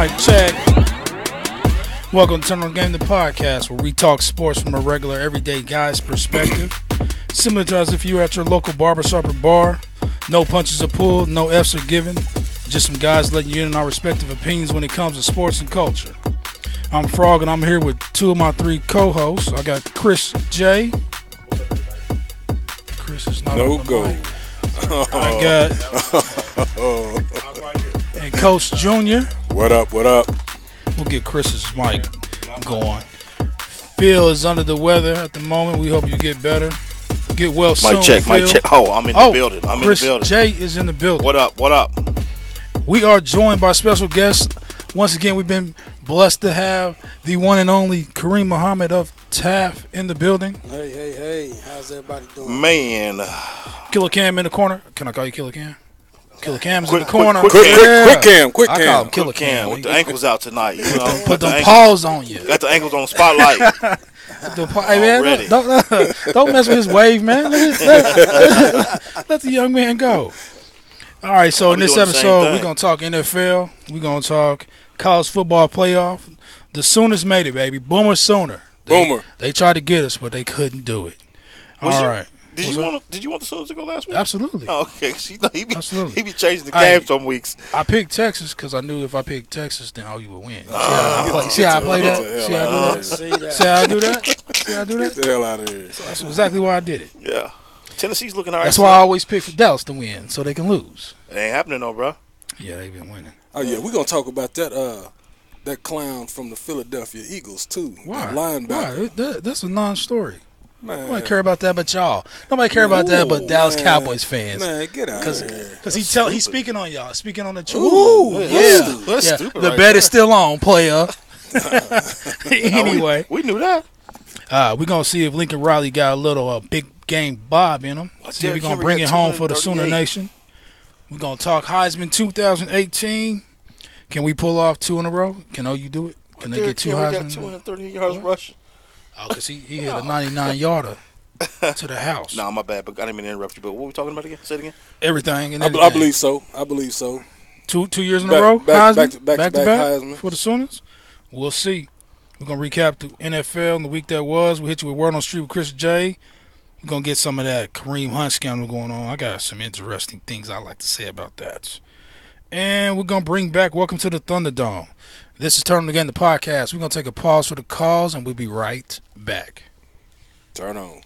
Mic check. Welcome to Turn on Game, the podcast where we talk sports from a regular, everyday guy's perspective. Similar to as if you were at your local barbershop or bar. No punches are pulled, no F's are given. Just some guys letting you in on our respective opinions when it comes to sports and culture. I'm Frogg and I'm here with two of my three co-hosts. I got Chris J. Chris is not no on the go. mic. I got and Coach Junior. What up? What up? We'll get Chris's mic going. Phil is under the weather at the moment. We hope you get better. Get well soon. Mic check. Phil. Mic check. Oh, I'm in the building. I'm Chris in the building. J is in the building. What up? What up? We are joined by special guests. Once again, we've been blessed to have the one and only Kareem Muhammad of TAF in the building. Hey. How's everybody doing? Man. Killer Cam in the corner. Can I call you Killer Cam? Killer Cam's in the corner. Quick cam. I call him Killer Cam. With the ankles out tonight, you know. Put them paws on you. Got the ankles on the spotlight. Hey man, don't mess with his wave, man. Let the young man go. All right, so in this episode, we're going to talk NFL. We're going to talk college football playoff. The Sooners made it, baby. Boomer Sooner. Boomer. They tried to get us, but they couldn't do it. All right. Did you want the Sooners to go last week? Absolutely. Oh, okay. He be changing the game Hey, some weeks. I picked Texas because I knew if I picked Texas, then you would win. See how I play that? See how I do that? Get the hell out of here. That's exactly why I did it. Yeah. Tennessee's looking all right. That's why I always pick for Dallas to win, so they can lose. It ain't happening, though, bro. Yeah, they've been winning. Oh yeah, we're gonna talk about that clown from the Philadelphia Eagles too. Why? Linebacker. Why? That's a non-story. Man. Nobody care about that but y'all. Nobody care about that but Dallas Cowboys fans. Man, get out of here. Because he's speaking on y'all. Speaking on the truth. Ooh, That's stupid. The right bet is still on, player. Anyway. We knew that. We're going to see if Lincoln Riley got a little big game Bob in him. See if we're going to bring it home for the Sooner Nation. We're going to talk Heisman 2018. Can we pull off 2 in a row? Can OU do it? Can they get 2 Heisman? Got 230 yards rushing. Oh, because he hit a 99-yarder to the house. Nah, my bad, but I didn't mean to interrupt you. But what were we talking about again? Say it again. Everything. And I believe so. 2 years in a row? Heisman? Back to back Heisman. For the Sooners? We'll see. We're going to recap the NFL in the week that was. We'll hit you with Word on the Street with Chris J. We're going to get some of that Kareem Hunt scandal going on. I got some interesting things I like to say about that. And we're going to bring back Welcome to the Thunderdome. This is Turn on Game, the podcast. We're going to take a pause for the calls, and we'll be right back. Turn on.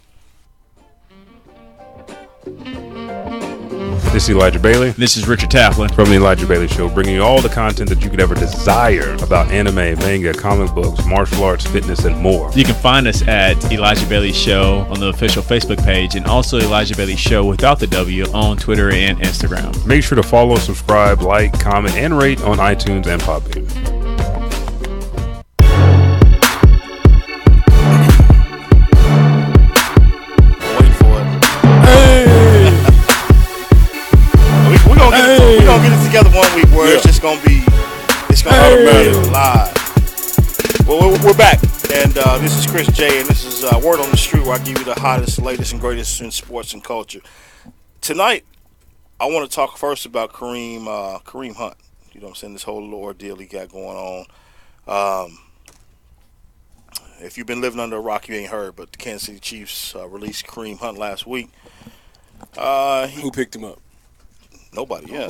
This is Elijah Bailey. This is Richard Taplin From the Elijah Bailey Show, bringing you all the content that you could ever desire about anime, manga, comic books, martial arts, fitness, and more. You can find us at Elijah Bailey Show on the official Facebook page and also Elijah Bailey Show without the W on Twitter and Instagram. Make sure to follow, subscribe, like, comment, and rate on iTunes and Podbean. We're gonna get it together one week where it's gonna be live. Well, we're back, and this is Chris J, and this is Word on the Street, where I give you the hottest, latest, and greatest in sports and culture. Tonight, I want to talk first about Kareem Hunt. You know what I'm saying? This whole little ordeal he got going on. If you've been living under a rock, you ain't heard, but the Kansas City Chiefs released Kareem Hunt last week. Who picked him up? Nobody yet.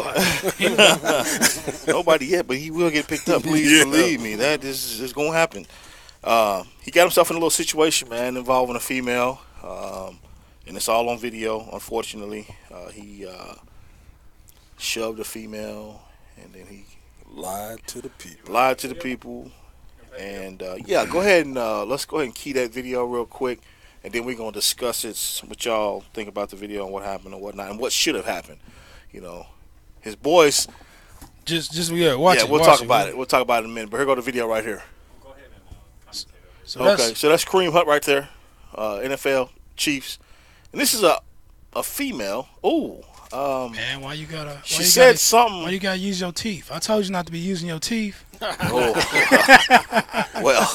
Nobody yet, but he will get picked up. Please believe me. That is going to happen. He got himself in a little situation, man, involving a female, and it's all on video, unfortunately. He shoved a female, and then he lied to the people. And, go ahead and let's go ahead and key that video real quick, and then we're going to discuss it, what y'all think about the video and what happened and whatnot, and what should have happened. You know, his boys. Watch it. We'll talk about it. We'll talk about it in a minute. But here go the video right here. Go ahead and so that's Kareem Hunt right there, NFL Chiefs, and this is a female. Man, why you gotta? She said something. Why you gotta use your teeth? I told you not to be using your teeth. Well,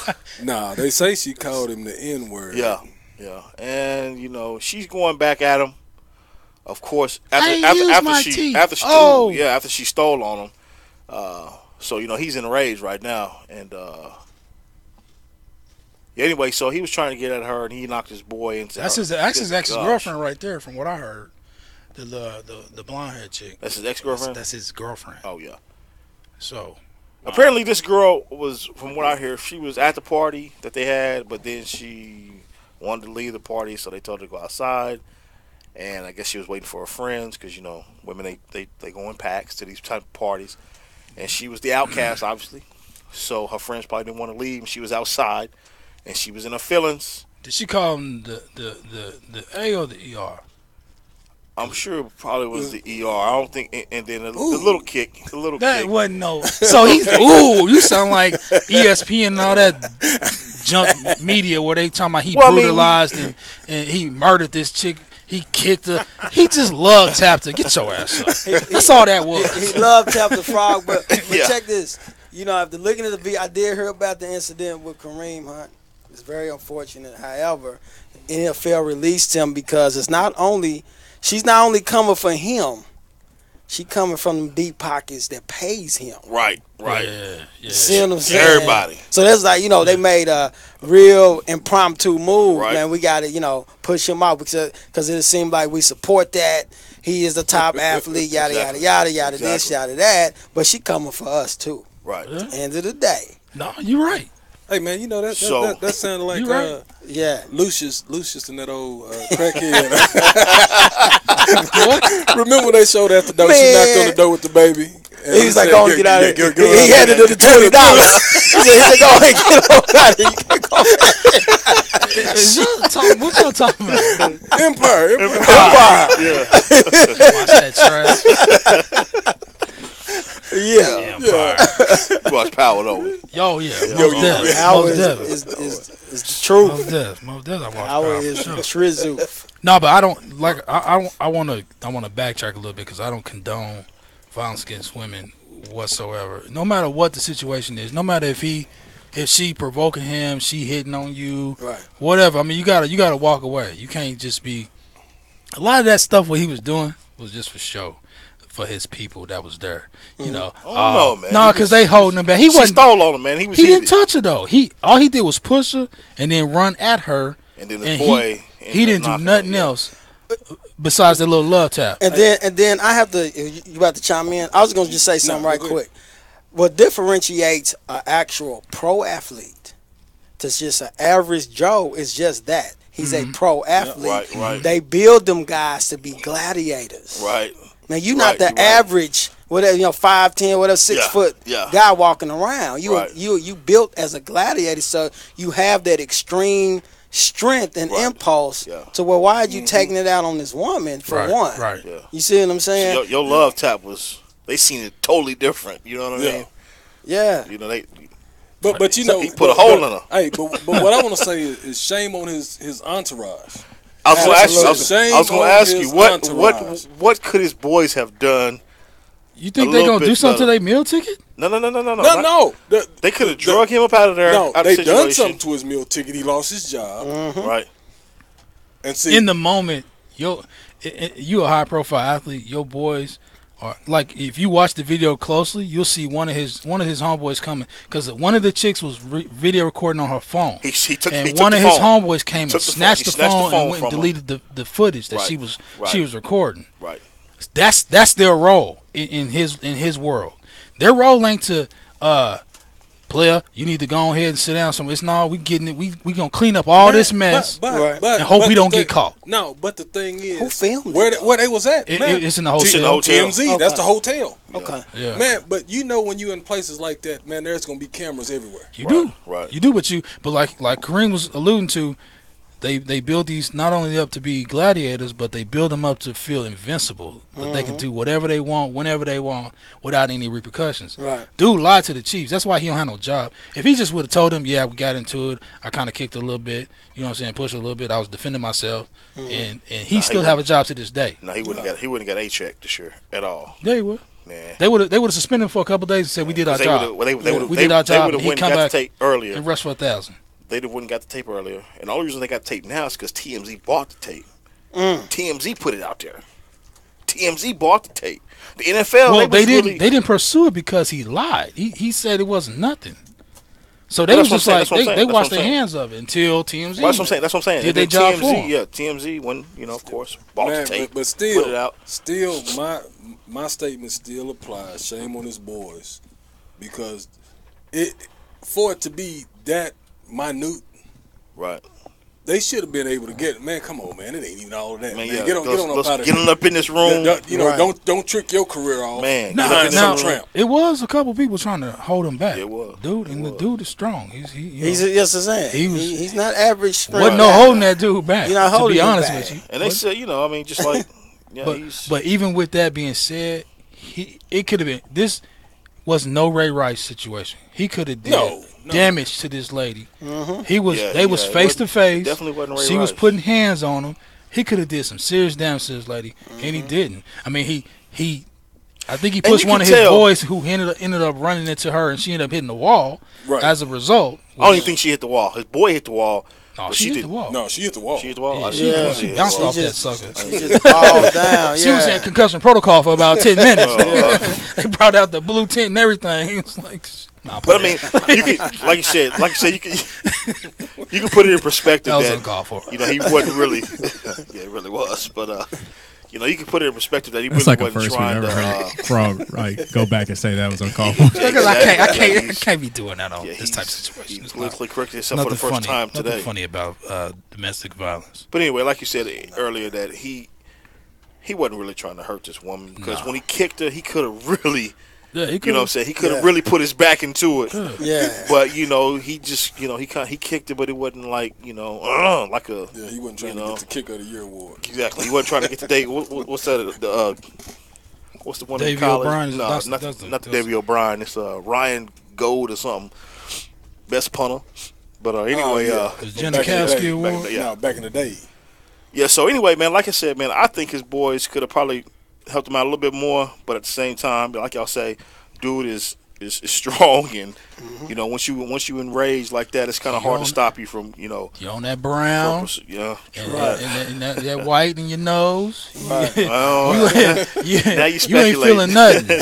nah, they say she called him the N-word. Yeah, and you know she's going back at him. Of course, after she stole on him, So he's enraged right now, and anyway, so he was trying to get at her, and he knocked his boy into. That's her. his ex-girlfriend right there, from what I heard. The blonde haired chick. That's his ex-girlfriend. That's his girlfriend. Oh yeah. So apparently, this girl was, from what I hear, she was at the party that they had, but then she wanted to leave the party, so they told her to go outside. And I guess she was waiting for her friends because women they go in packs to these type of parties, and she was the outcast, obviously. So her friends probably didn't want to leave. She was outside, and she was in her feelings. Did she call him the A or the ER? I'm sure it probably was the ER. I don't think, and then the little kick, That wasn't no. So he's you sound like ESPN and all that junk media where they talking about he brutalized and he murdered this chick. He kicked her. He just love tapped her. Get your ass up. That's all that was. He loved tapped the Frog, but check this. After looking at the video, I did hear about the incident with Kareem Hunt. It's very unfortunate. However, NFL released him because she's not only coming for him, she coming from them deep pockets that pays him. Right. Yeah. See what I'm saying? Everybody. So that's like, they made a real impromptu move, right. Man. We got to, push him out because it seemed like we support that. He is the top athlete, yada, Exactly. yada, yada, Exactly. this, yada, that. But she coming for us, too. Right. End of the day. No, you're right. Hey man, that sounded like right. Yeah. Lucius and that old crackhead. Remember when they showed that the door? She knocked on the door with the baby. He was like, "Go get out of here." He handed her the $20. He said, "Go ahead, get out of here. You can't go." What y'all talking about? Empire. Yeah. Watch that trash. Yeah. You watch Power though. Yo, yeah. Most definitely. Howard Most definitely. is the truth. Most definitely. I watch Howard Power, is for the sure. Trizu. No, but I don't like. I want to backtrack a little bit because I don't condone violence against women whatsoever. No matter what the situation is, no matter if she provoking him, she hitting on you, Right. whatever. I mean, you gotta walk away. You can't just be. A lot of that stuff what he was doing was just for show, for his people that was there. Oh no, man. No, because they holding him back. He She wasn't. stole on him, man. He Didn't touch her though. All he did was push her and then run at her. And then the boy. He didn't do nothing else besides that little love tap. And then I have to. You about to chime in? I was gonna just say something right quick. What differentiates an actual pro athlete to just an average Joe is just that he's a pro athlete. Right. They build them guys to be gladiators. Right. Man, you're not the average, whatever 5'10", whatever 6 foot guy walking around. You built as a gladiator, so you have that extreme strength and impulse to where why are you taking it out on this woman for one? Right. Yeah. You see what I'm saying? Your love tap was. They seen it totally different. You know what I mean? Yeah. They. But he put a hole in her. Hey, but what I want to say is shame on his entourage. I was going to ask you Entourage. what could his boys have done? You think they gonna do something to their meal ticket? No. They could have drug him up out of there. No, out they of done something to his meal ticket. He lost his job. Mm-hmm. Right. And see, in the moment, you a high profile athlete. Your boys are like, if you watch the video closely, you'll see one of his homeboys coming because one of the chicks was video recording on her phone. He took one the of his phone. homeboys came and snatched the phone and went and deleted the footage that she was recording. Right. That's their role in his world. Their role ain't to player, you need to go ahead and sit down somewhere. It's we getting it. We gonna clean up all this mess and hope we don't get caught. No, but the thing is, who filmed where they was at? It's in the hotel. TMZ. Okay. That's the hotel. Okay. Yeah. Man, but when you in places like that, man, there's gonna be cameras everywhere. You do. Right. You do, but like Kareem was alluding to, they build these not only up to be gladiators, but they build them up to feel invincible. That they can do whatever they want, whenever they want, without any repercussions. Right. Dude lied to the Chiefs. That's why he don't have no job. If he just would have told them, yeah, we got into it, I kind of kicked a little bit, you know what I'm saying, pushed a little bit, I was defending myself, and he still have a job to this day. No, he wouldn't got a check this year at all. Yeah, he would. Man. They would have suspended him for a couple of days and said we did our job. We did our job. And he come back earlier and rest for 1,000. They wouldn't got the tape earlier, and the only reason they got the tape now is because TMZ bought the tape. TMZ put it out there. TMZ bought the tape. The NFL, well, they didn't pursue it because he lied. He said it wasn't nothing. So they was just like they washed their hands of it until TMZ. That's what I'm saying. Did they job for him? Yeah, TMZ when of course bought the tape, but put it out. Still, my statement still applies. Shame on his boys, because for it to be that minute, right? They should have been able to get it. Man, come on, man. It ain't even all of that. Man, man. yeah, Get on up in this room. Don't trick your career off. Man, now, it was a couple people trying to hold him back. It was. The dude is strong. He's not average. Wasn't no holding that dude back. You're not holding to be him honest back. with you. And they said, just like, but even with that being said, it could have been. This was no Ray Rice situation. He could have did damage to this lady. Mm-hmm. He was. They was face to face. Definitely wasn't Ray She Rice. was putting hands on him. He could have did some serious damage to this lady, and he didn't. I mean, he. I think he pushed one of his boys who ended up running into her, and she ended up hitting the wall. Right. As a result, I don't even think she hit the wall. His boy hit the wall. No, she hit the wall. No, she hit the wall. She hit the wall. She bounced off that sucker. She just falls down. She was in concussion protocol for about 10 minutes. They brought out the blue tent and everything. He was like, nah. But I mean, you can, like you said, you can put it in perspective. That was uncalled for. He wasn't really. Yeah, it really was. But you can put it in perspective that he That's really like wasn't a first we trying ever to. heard Frog go back and say that was uncalled for. Because I can't be doing that on this type of situation. He It's politically corrected himself nothing for the first time nothing today. funny about domestic violence. But anyway, like you said earlier, that he wasn't really trying to hurt this woman, because when he kicked her, he could have really. Yeah, he You know what I'm saying? He could have really put his back into it. Yeah. But, he just, he kicked it, but it wasn't like, like a. Yeah, he wasn't trying to get the Kick of the Year award. Exactly. He wasn't trying to get the day. What's that? What's the one in Davey college? O'Brien. No, not the Davey O'Brien. It's Ryan Gold or something. Best punter. But anyway. The Janikowski Award? Back in the day. Yeah, so anyway, man, like I said, man, I think his boys could have probably helped him out a little bit more, but at the same time, like y'all say, dude is strong, and once you enraged like that, it's kind of hard to stop you from you on that brown, and that white in your nose. Right. Now you you ain't feeling nothing.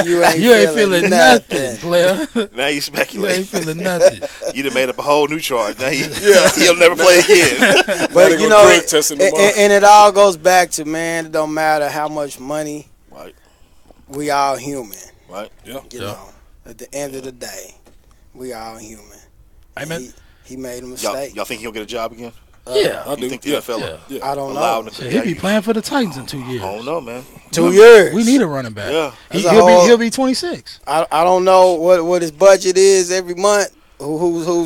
you ain't feeling nothing, player. Now you speculate. You ain't feeling nothing. You done made up a whole new charge. Now he'll never play again. But and it all goes back to, man, it don't matter how much money. Right. We all human. Right. Yeah. You know, at the end of the day, we all human. Amen. He made a mistake. Y'all think he'll get a job again? Yeah. I think the NFL. Yeah. I don't know. He'll be playing for the Titans in 2 years. I don't know, man. 2 years. We need a running back. Yeah. He'll be 26. I don't know what his budget is every month. Whose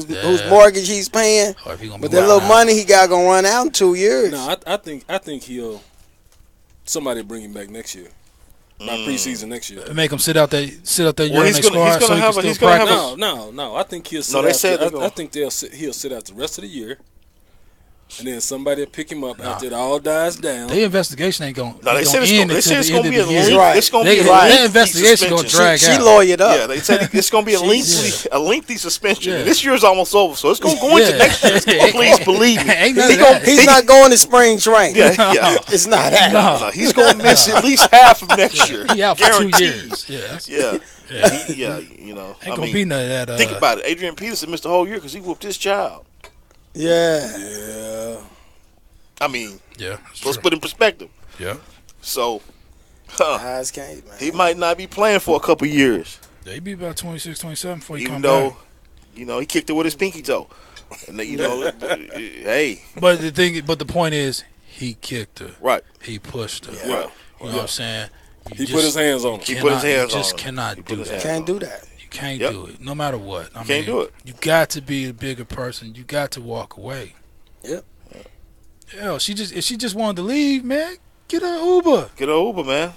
mortgage he's paying, But that little money he got gonna run out in 2 years. No, I think somebody bring him back next year. Not preseason next year. Make him sit out there Well, he's gonna have No. I think he'll sit. No, they said I think he'll sit out the rest of the year, and then somebody will pick him up after it all dies down. The investigation ain't going. No, they said it's going to be a lengthy. lengthy. It's going to be a That investigation going to drag She out. lawyered up. Yeah, they said it's going to be a lengthy suspension. Yeah. This year's almost over, so it's going to go into next year. Please believe me. He's not going to spring training. Yeah. It's not happening. No, he's going to miss at least half of next year. He out for 2 years. Yeah. Ain't gonna be none of that. Think about it. Adrian Peterson missed the whole year because he whooped his child. Yeah. I mean, let's put it in perspective. Yeah. So, He might not be playing for a couple years. He be about 26, 27 before he Even come though, back. He kicked it with his pinky toe. And hey. But the point is, he kicked her. Right. He pushed her. Yeah. Right. You know what I'm saying? He put his hands on her. He put his hands on her. You just cannot do that. Can't do that. You can't do it, no matter what. I mean, can't do it. You got to be a bigger person. You got to walk away. Yep. Hell, if she just wanted to leave, man, get her an Uber. Get an Uber, man.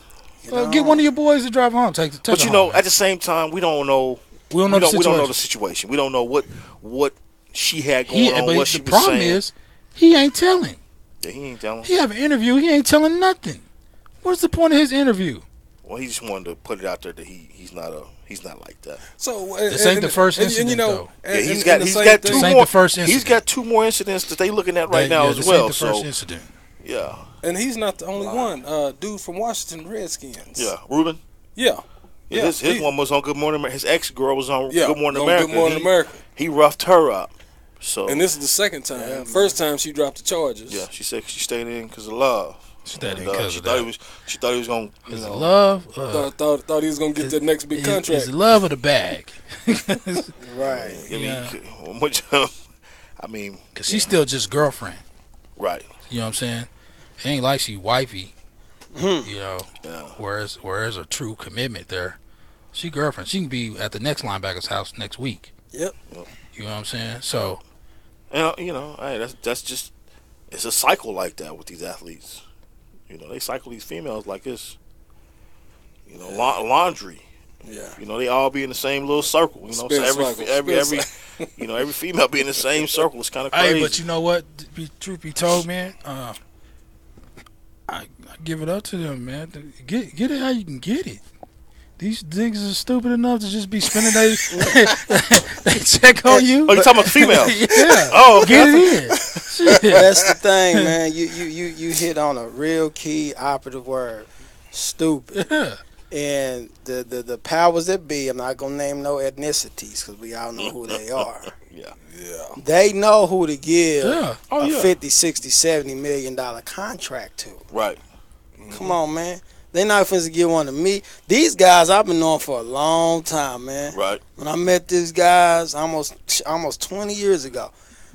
Get one of your boys to drive her home. But at the same time, we don't know. We don't know the situation. We don't know what she had going on. But what she the was problem saying. is, he ain't telling. Yeah, he ain't telling. He have an interview. He ain't telling nothing. What's the point of his interview? Well, he just wanted to put it out there that he's not like that. So this ain't the first incident, though. Yeah, he's got two more. The first incident. He's got 2 more incidents that they looking at right now as well. This ain't the first incident. Yeah. And he's not the only one. Dude from Washington Redskins. Yeah. Ruben. Yeah. His one was on Good Morning America. His ex-girl was on Good Morning on America. Good Morning America. He roughed her up. So. And this is the second time. Yeah, First time she dropped the charges. Yeah, she said she stayed in because of love. She stayed in because of that. She thought he was going to, love? Thought he was going to get the next big contract. It's love of the bag. Right. I mean, because she's still just girlfriend. Right. You know what I'm saying? It ain't like she wifey. You know. Yeah. Whereas a true commitment there. She girlfriend. She can be at the next linebacker's house next week. Yep. You know what I'm saying? So. And hey, that's just, it's a cycle like that with these athletes. You know, they cycle these females like this. You know, laundry. Yeah. You know, they all be in the same little circle. You know, so every female be in the same circle. It's kind of crazy. Hey, but you know what? Truth be told, man, I give it up to them, man. Get it how you can get it. These niggas are stupid enough to just be spending they check on you. Oh, you talking about the female? Yeah. Oh, okay. Get it in. Shit. That's the thing, man. You hit on a real key operative word. Stupid. Yeah. And the powers that be, I'm not gonna name no ethnicities because we all know who they are. Yeah. They know who to give Yeah. a 50, 60, 70 million dollar contract to. Right. Come on, man. They not finna give one to me. These guys I've been knowing for a long time, man. Right. When I met these guys almost 20 years ago,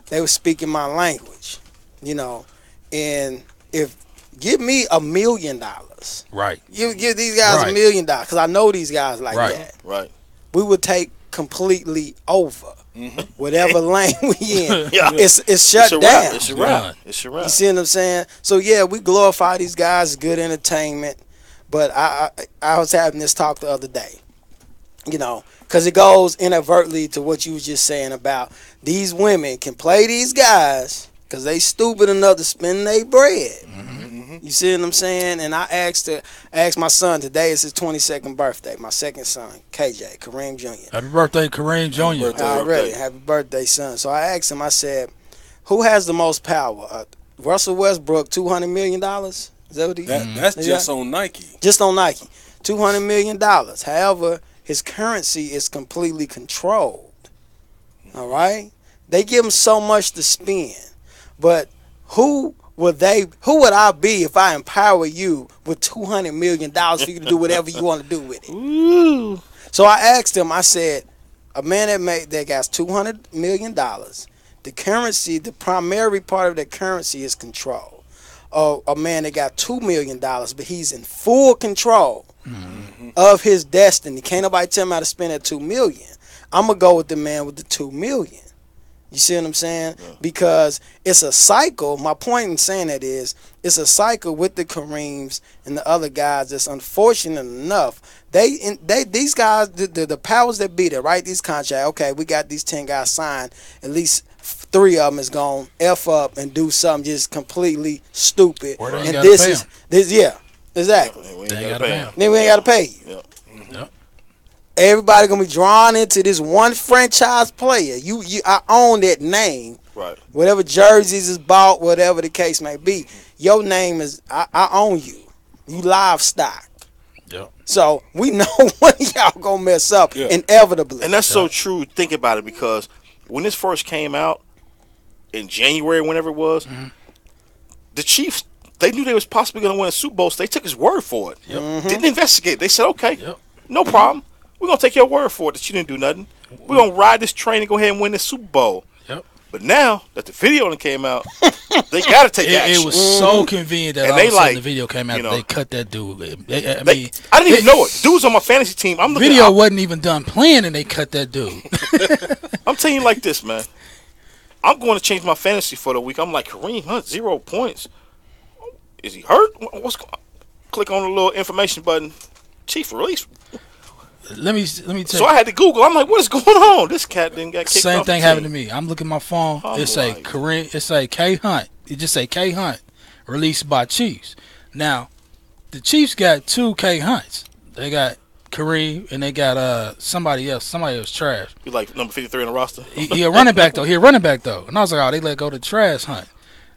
they were speaking my language, you know. And if give me $1 million, Right. you give these guys Right. $1 million because I know these guys like Right. that. Right. We would take completely over whatever lane we in. Yeah. It's shut It's a down. wrap. It's a wrap. It's a wrap. You see what I'm saying? So yeah, we glorify these guys, good entertainment. But I was having this talk the other day, you know, because it goes inadvertently to what you was just saying about these women can play these guys because they stupid enough to spend their bread. You see what I'm saying? And I asked my son today. It's his 22nd birthday. My second son, KJ, Kareem Jr. Happy birthday, Kareem Jr. Already, happy birthday, son. So I asked him. I said, "Who has the most power? Russell Westbrook, $200 million." Is that what he? That's just on Nike. Just on Nike, $200 million. However, his currency is completely controlled. All right, they give him so much to spend, but who would I be if I empower you with $200 million for you to do whatever you want to do with it? Ooh. So I asked him. I said, a man that got $200 million, the currency, the primary part of that currency is control. A man that got $2 million, but he's in full control of his destiny. Can't nobody tell him how to spend that $2 million. I'm gonna go with the man with the $2 million. You see what I'm saying? Yeah. Because it's a cycle. My point in saying that is, it's a cycle with the Kareems and the other guys that's unfortunate enough. These guys, the powers that be that write these contracts. Okay, we got these 10 guys signed. At least 3 of them is gonna F up and do something just completely stupid. And this, yeah, exactly. We ain't gotta pay them. Then we ain't gotta pay you. Yep. Yep. Everybody gonna be drawn into this one franchise player. I own that name. Right. Whatever jerseys is bought, whatever the case may be, your name is. I own you. You livestock. Yep. So we know when y'all gonna mess up inevitably. And that's so true. Think about it, because when this first came out in January, whenever it was, the Chiefs, they knew they was possibly going to win a Super Bowl, so they took his word for it. Yep. Didn't investigate. They said, okay, no problem. We're going to take your word for it that you didn't do nothing. We're going to ride this train and go ahead and win the Super Bowl. Yep. But now that the video came out, they got to take action. It was so convenient that all of a sudden the video came out, they cut that dude. I didn't even know it. Dude was on my fantasy team. Video wasn't even done playing, and they cut that dude. I'm telling you like this, man. I'm going to change my fantasy for the week. I'm like, Kareem Hunt, 0 points. Is he hurt? Click on the little information button. Chief release. Let me tell you. So I had to Google. I'm like, what is going on? This cat didn't get kicked off. Same thing happened to me. I'm looking at my phone. It say Kareem. It say K Hunt. It just say K Hunt, released by Chiefs. Now, the Chiefs got 2 K Hunts. They got Kareem and they got somebody else. Somebody else trash. You like number 53 on the roster? He a running back though. And I was like, oh, they let go to Trash Hunt.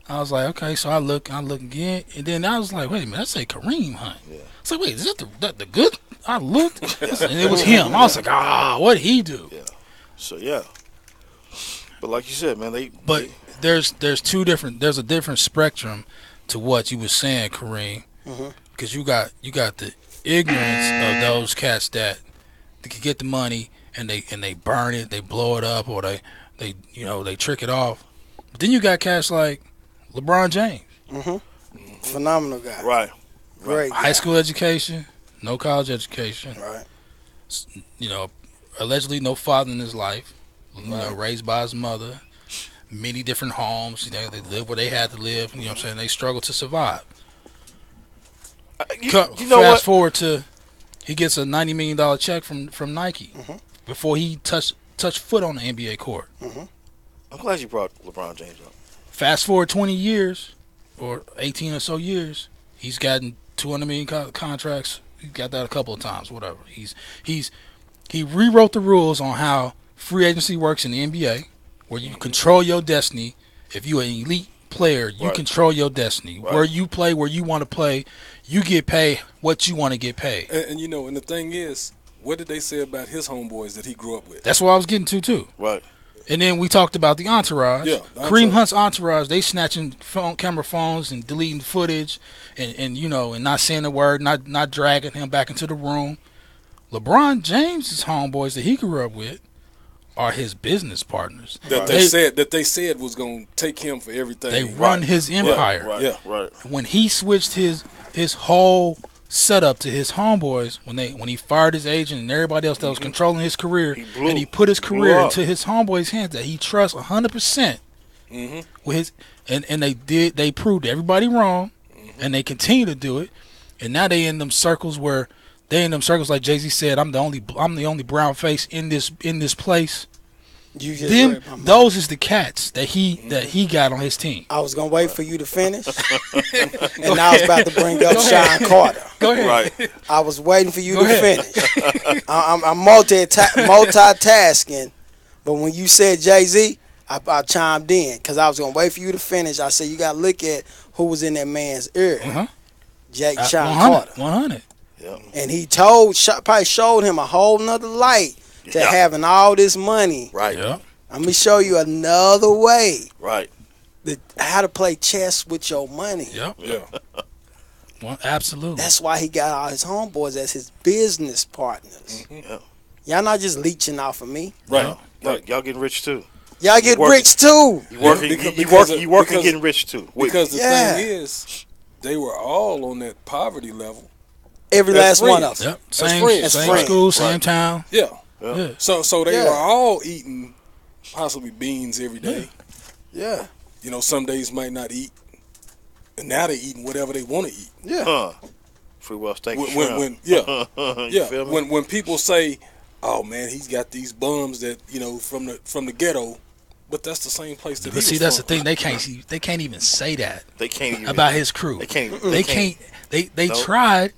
I was like, okay, so I look again, and then I was like, wait a minute, that say Kareem Hunt. Yeah. It's like, wait, is that the good? I looked, and it was him. I was like, what'd he do? Yeah. So yeah. But like you said, man, there's a different spectrum to what you were saying, Kareem, because you got the ignorance of those cats that they can get the money and they burn it, they blow it up, or they trick it off. But then you got cats like LeBron James. Phenomenal guy. Right. Great guy. High school education, no college education. Right. Allegedly no father in his life. Raised by his mother. Many different homes. They lived where they had to live. You know what I'm saying? They struggled to survive. Fast forward to he gets a $90 million check from Nike before he touched foot on the NBA court. I'm glad you brought LeBron James up. Fast forward 20 years or 18 or so years, he's gotten $200 million contracts. He got that a couple of times, whatever. He rewrote the rules on how free agency works in the NBA, where you control your destiny. If you're an elite player, you control your destiny. Right. Where you play, where you want to play, you get paid what you want to get paid. And and the thing is, what did they say about his homeboys that he grew up with? That's what I was getting to too. Right. And then we talked about the entourage. Yeah, Kareem Hunt's entourage, they snatching camera phones and deleting footage and not saying a word, not dragging him back into the room. LeBron James's homeboys that he grew up with are his business partners. That they said was going to take him for everything. They run his empire. Right. When he switched his whole setup to his homeboys, when he fired his agent and everybody else that was controlling his career, and he put his career into his homeboys' hands that he trusts 100% with his, and they proved everybody wrong, and they continue to do it, and now they in them circles like Jay-Z said, I'm the only brown face in this place. Those is the cats that he got on his team. I was gonna wait for you to finish, and I was about to bring up Sean Carter. Go ahead. Right. I was waiting for you to finish. I'm multitasking, but when you said Jay-Z, I chimed in because I was gonna wait for you to finish. I said you gotta look at who was in that man's ear. Sean Carter. 100. Yeah. And he probably showed him a whole nother light to having all this money. Right. Yeah. Let me show you another way. Right. How to play chess with your money. Yep. Yeah. Well, absolutely. That's why he got all his homeboys as his business partners. Yeah. Y'all not just leeching off of me. Right. Right. Y'all getting rich too. Y'all get rich too. You working getting rich too. Because the thing is, they were all on that poverty level. Every last one of them. Yep. Same school, same town. Yeah. Yeah. So they were all eating possibly beans every day. Yeah. Some days might not eat, and now they eating whatever they want to eat. Yeah. Free well steak. When people say, "Oh man, he's got these bums that from the ghetto," but that's the same place that. But see, that's the thing. They can't even say that. They can't even about his crew. They can't. They tried.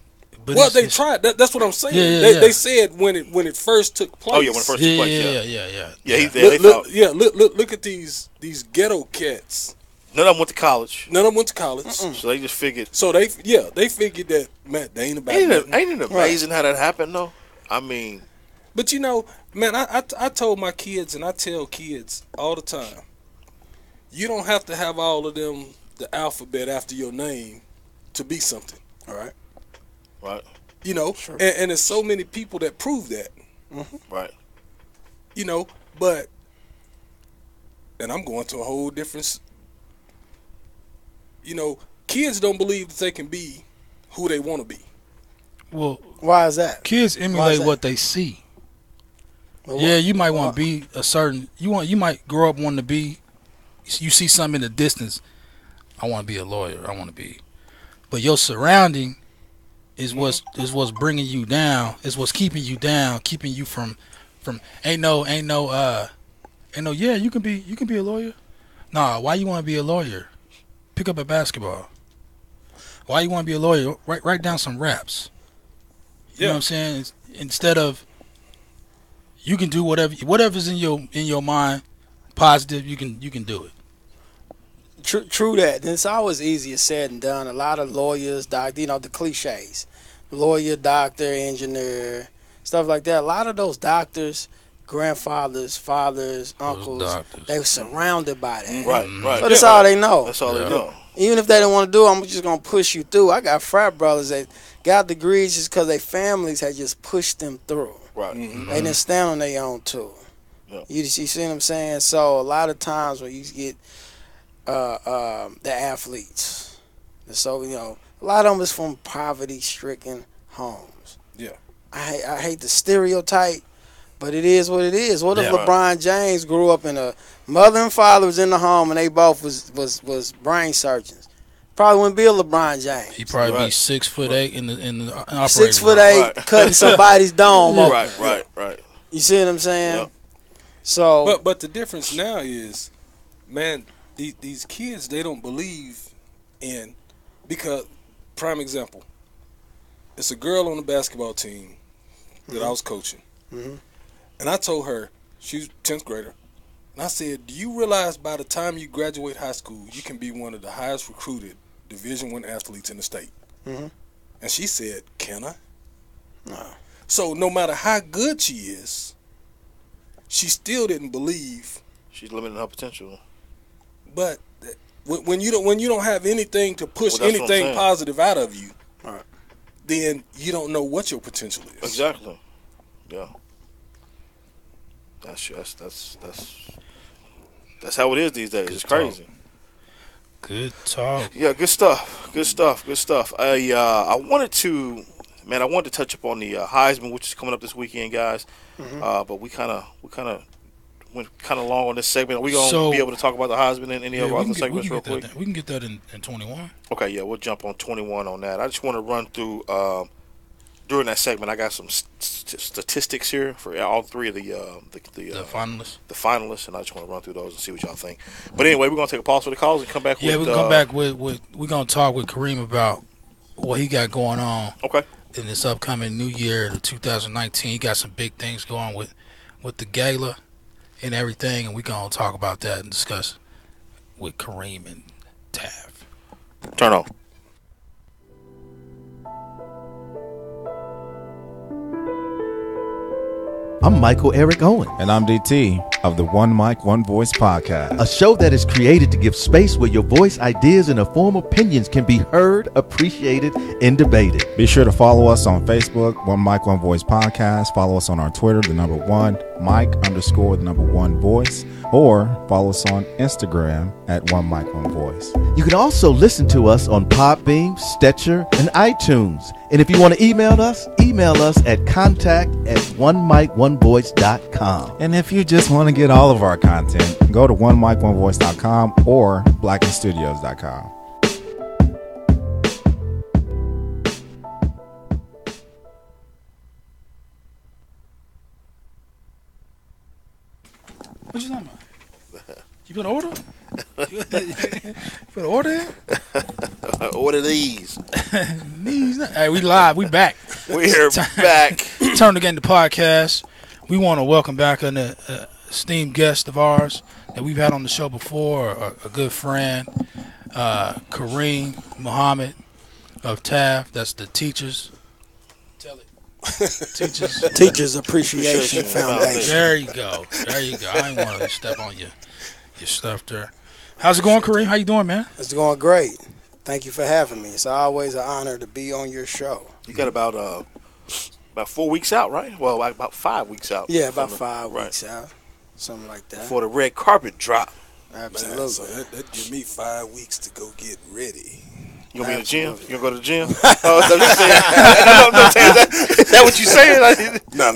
But they tried. That's what I'm saying. They said when it first took place. Oh yeah, when it first took place. Yeah. Look at these ghetto cats. None of them went to college. So they just figured. So they figured that man, they ain't about. Ain't it amazing how that happened though? I mean. But man, I told my kids and I tell kids all the time, you don't have to have all of them the alphabet after your name to be something. All right. Right. Sure. And there's so many people that prove that. Right. But, and I'm going to a whole different, kids don't believe that they can be who they want to be. Well, why is that? Kids emulate what they see. Well, you might want to be a certain, you might grow up wanting to be, you see something in the distance, I want to be a lawyer, but your surrounding is what's bringing you down. Is what's keeping you down, keeping you from. You can be a lawyer. Nah, why you want to be a lawyer? Pick up a basketball. Why you want to be a lawyer? Write down some raps. You know what I'm saying? Instead of you can do whatever's in your mind, positive. You can do it. True that. And it's always easier said than done. A lot of lawyers, the cliches. Lawyer, doctor, engineer, stuff like that. A lot of those doctors, grandfathers, fathers, uncles, they were surrounded by that. Right. So that's all they know. That's all they know. Even if they didn't want to do it, I'm just going to push you through. I got frat brothers that got degrees just because their families had just pushed them through. Right. They didn't stand on their own, too. Yeah. You see what I'm saying? So a lot of times when you get the athletes, so, a lot of them is from poverty-stricken homes. Yeah. I hate the stereotype, but it is what it is. What if LeBron James grew up in a mother and father was in the home and they both was brain surgeons? Probably wouldn't be a LeBron James. He probably be 6'8" in the operating 6'8", cutting somebody's dome open. Right. You see what I'm saying? Yep. So, but the difference now is, man, these kids, they don't believe in, because prime example, it's a girl on the basketball team that I was coaching. And I told her, she's 10th grader, and I said, do you realize by the time you graduate high school, you can be one of the highest recruited Division I athletes in the state? And she said, can I? No. So no matter how good she is, she still didn't believe. She's limiting her potential. But when you don't have anything to push anything positive out of you, then you don't know what your potential is. Exactly. Yeah. That's how it is these days. It's crazy. Good talk. Yeah, good stuff. I wanted to touch upon the Heisman, which is coming up this weekend, guys. But we kind of went kind of long on this segment. Are we gonna be able to talk about the Heisman in any of our other segments real quick? We can get that in 21. Okay, yeah, we'll jump on 21 on that. I just want to run through during that segment. I got some statistics here for all three of the finalists. The finalists, and I just want to run through those and see what y'all think. But anyway, we're gonna take a pause for the calls and come back. Yeah, we'll come back with we're gonna talk with Kareem about what he got going on. Okay. In this upcoming new year, the 2019, he got some big things going with the gala and everything, and we're gonna talk about that and discuss with Kareem and Tav. Turn on. I'm Michael Eric Owen. And I'm DT of the One Mic, One Voice podcast. A show that is created to give space where your voice, ideas, and informed opinions can be heard, appreciated, and debated. Be sure to follow us on Facebook, One Mic, One Voice podcast. Follow us on our Twitter, the number 1 Mic _ the number 1 Voice. Or follow us on Instagram at One Mic, One Voice. You can also listen to us on Podbean, Stitcher, and iTunes. And if you want to email us at contact@onemicOneVoice.com. And if you just want to get all of our content, go to onemicOneVoice.com or blackandstudios.com. What you talking about? You put an order? You put an order in? Order these. Hey, we live. We back. We're back. Turn the Game to podcast. We want to welcome back an esteemed guest of ours that we've had on the show before, a good friend, Kareem Muhammad of TAF. That's the Teachers. Tell it. Teachers Appreciation Foundation. There you go. I ain't want to step on your stuff there. How's it going, Kareem? How you doing, man? It's going great. Thank you for having me. It's always an honor to be on your show. You got about 4 weeks out, right? Well, about 5 weeks out. Yeah, about 5 weeks out. Something like that. For the red carpet drop. Absolutely. Man, so that give me 5 weeks to go get ready. You gonna be in the gym? You gonna go to the gym? Is that what you saying? No.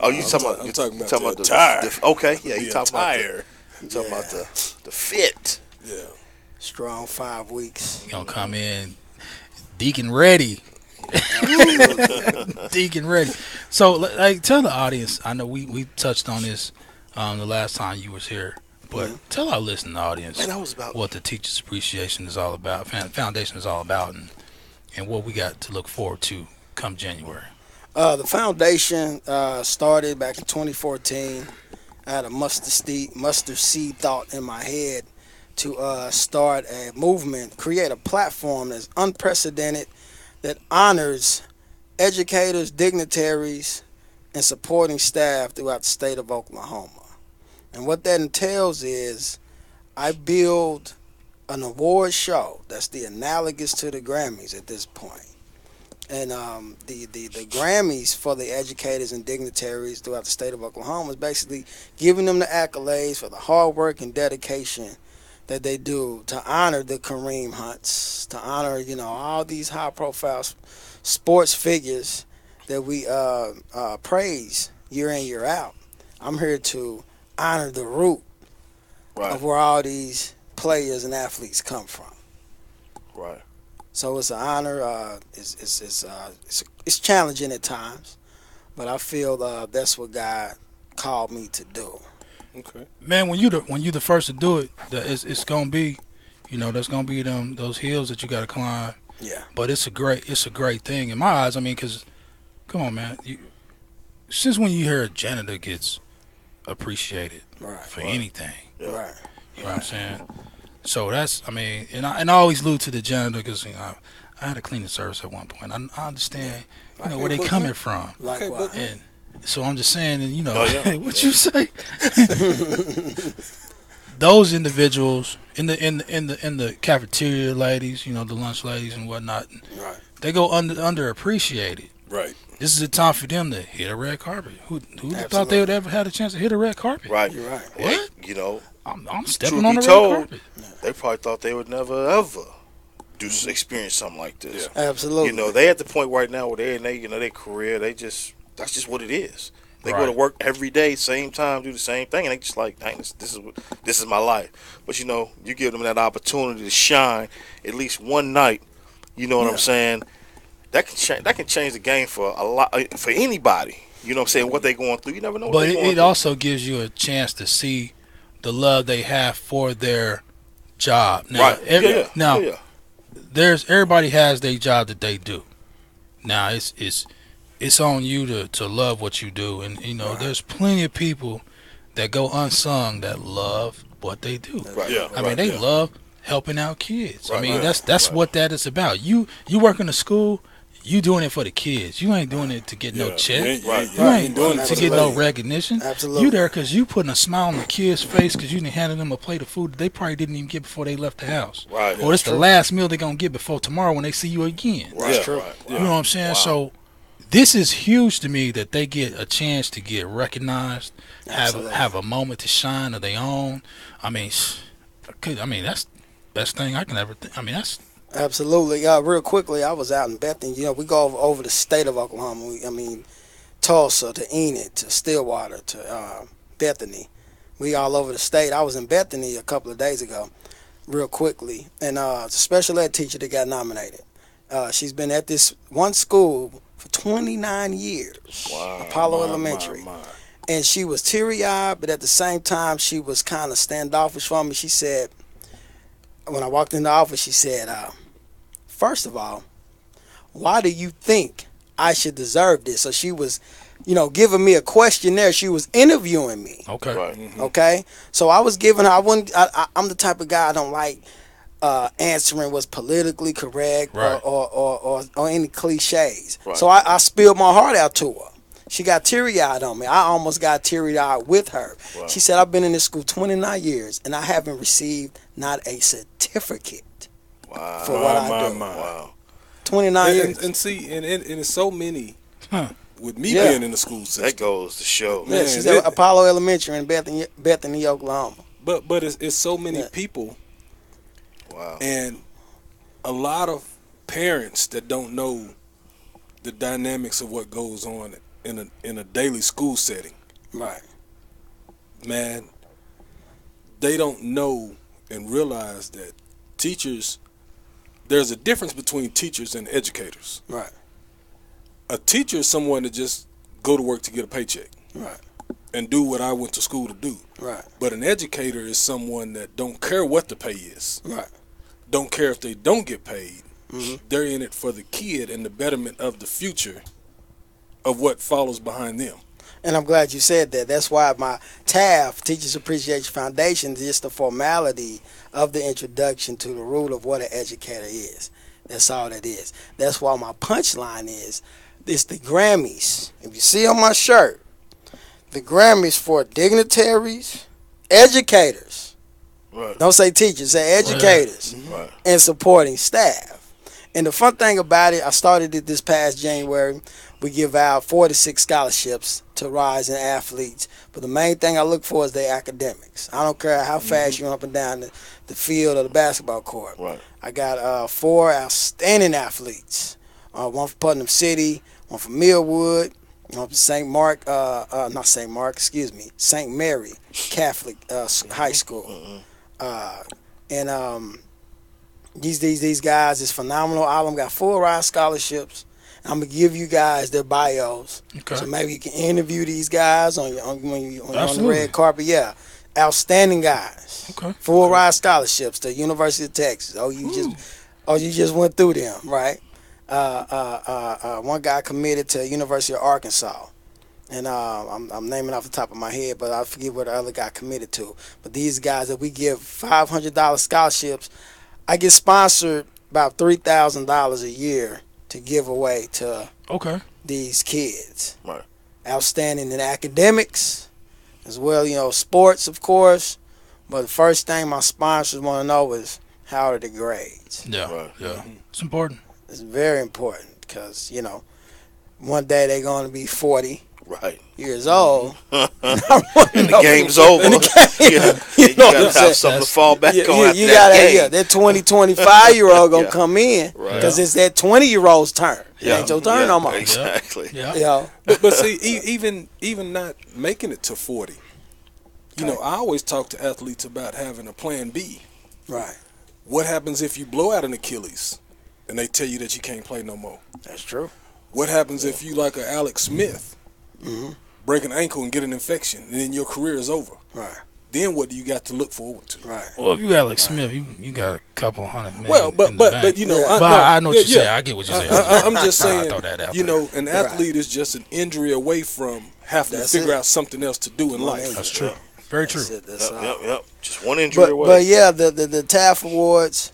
Oh, you talking about? I'm talking about the attire. Okay, yeah, you talking attire. About the fit. Yeah. Strong 5 weeks. You gonna come in deacon ready. Deacon ready. So, like, tell the audience. I know we touched on this the last time you was here, but tell our listening audience what the Teachers Appreciation is all about, Foundation is all about, and what we got to look forward to come January. The foundation started back in 2014. I had a mustard seed thought in my head to start a movement, create a platform that's unprecedented, that honors educators, dignitaries, and supporting staff throughout the state of Oklahoma. And what that entails is I build an award show that's the analogous to the Grammys at this point. And the Grammys for the educators and dignitaries throughout the state of Oklahoma is basically giving them the accolades for the hard work and dedication that they do to honor the Kareem Hunts, to honor, all these high-profile sports figures that we praise year in, year out. I'm here to honor the root of where all these players and athletes come from. Right. So it's an honor. It's challenging at times, but I feel that's what God called me to do. Okay. Man, when you the first to do it, it's gonna be, there's gonna be those hills that you gotta climb. Yeah. But it's a great thing in my eyes. I mean, because come on, man. Since when you hear a janitor gets appreciated for anything? Yeah. Right. You know what I'm saying? So that's, and I always allude to the janitor because I had a cleaning service at one point. I understand, where they coming from. Likewise. And so I'm just saying, and what Yeah. you say? Those individuals in the cafeteria ladies, the lunch ladies and whatnot, Right. they go underappreciated. Right. This is the time for them to hit a red carpet. Who thought they would ever had a chance to hit a red carpet? Right. You're right. What? I'm stepping Truth on be the told, red carpet. they probably thought they would never ever experience something like this. Yeah. Absolutely. They at the point right now where they in their career, that's just what it is. They go to Right. work every day, same time, do the same thing, and they just like, dang, this is my life. But you give them that opportunity to shine at least one night. You know what I'm saying? That can change the game for a lot for anybody. You know what I'm saying? What they going through, you never know. What But they going it through. also gives you a chance to see the love they have for their job. Now, right. Now, Yeah. everybody has their job that they do. Now it's on you to love what you do, and there's plenty of people that go unsung that love what they do. Right. Yeah. I mean, they love helping out kids. I mean, Right. that's what that is about. You work in a school, you doing it for the kids. You ain't doing it to get no check. You ain't doing it to get no recognition. Absolutely. You there because you putting a smile on the kid's face because you done handed them a plate of food that they probably didn't even get before they left the house. Right. Or it's the last meal they're going to get before tomorrow when they see you again. Right. Yeah. True. You know what I'm saying? So this is huge to me that they get a chance to get recognized, have a moment to shine of their own. I mean, that's the best thing I can ever think. I mean, that's Absolutely. Real quickly, I was out in Bethany. We go over the state of Oklahoma. Tulsa to Enid to Stillwater to Bethany. We all over the state. I was in Bethany a couple of days ago, real quickly, and it's a special ed teacher that got nominated. She's been at this one school for 29 years, Apollo Elementary. And she was teary-eyed, but at the same time, she was kind of standoffish for me. She said, when I walked in the office, she said, first of all, why do you think I should deserve this? So she was, giving me a questionnaire. She was interviewing me. okay. Right. Mm-hmm. Okay? So I was giving her, I'm the type of guy I don't like answering what's politically correct Right. or any cliches. Right. So I spilled my heart out to her. She got teary-eyed on me. I almost got teary-eyed with her. Wow. She said, I've been in this school 29 years, and I haven't received not a certificate Wow. for what I do. Wow. 29 years. And see, and it's so many. With me Yeah. being in the school system, That goes to show. Yeah, Man, she's at Apollo Elementary in Bethany, Oklahoma. but it's so many people, Wow. and a lot of parents that don't know the dynamics of what goes on in a daily school setting. Right. Man, they don't know and realize that teachers, there's a difference between teachers and educators. Right. A teacher is someone that just go to work to get a paycheck Right. and do what I went to school to do. Right. But an educator is someone that don't care what the pay is, Right. don't care if they don't get paid. Mm-hmm. They're in it for the kid and the betterment of the future of what follows behind them. And I'm glad you said that. That's why my TAF, Teachers Appreciation Foundation, is just the formality of the introduction to the rule of what an educator is. That's all that is. That's why my punchline is, it's the Grammys. If you see on my shirt, the Grammys for dignitaries, educators. Right. Don't say teachers, say educators. Right. And supporting staff. And the fun thing about it, I started it this past January. We give out 46 scholarships to rising athletes. But the main thing I look for is their academics. I don't care how fast you run up and down the field or the basketball court. Right. I got 4 outstanding athletes. One from Putnam City, one from Millwood, one from St. Mary Catholic High School. These guys is phenomenal. All of them got full ride scholarships. I'm gonna give you guys their bios, so maybe you can interview these guys on the red carpet. Yeah, outstanding guys. Okay. Full ride scholarships to University of Texas. You just went through them, right? One guy committed to University of Arkansas, and I'm naming off the top of my head, but I forget what the other guy committed to. But these guys that we give $500 scholarships, I get sponsored about $3,000 a year to give away to these kids. Right. Outstanding in academics, as well, sports, of course. But the first thing my sponsors want to know is, how are the grades? Yeah, Right. yeah. It's important. It's very important because, one day they're going to be 40 Right. years old. And the game's over. You got to have something to fall back on after that game. That 25-year-old going to come in Right. because it's that 20-year-old's turn. It ain't your turn no more. Exactly. Yeah. But see, even not making it to 40, I always talk to athletes about having a plan B. Right. What happens if you blow out an Achilles and they tell you that you can't play no more? That's true. What happens if you, like a Alex Smith, break an ankle and get an infection, and then your career is over? Right. Then what do you got to look forward to? Right. Well, if you got Alex Smith, you got a couple $100 million. Well, but in the bank. I know what you're saying. I get what you're saying. I'm just saying, I throw that out there. an athlete is just an injury away from having to figure out something else to do in life. That's true. Very true. Yep. Just one injury away. But yeah, the TAF Awards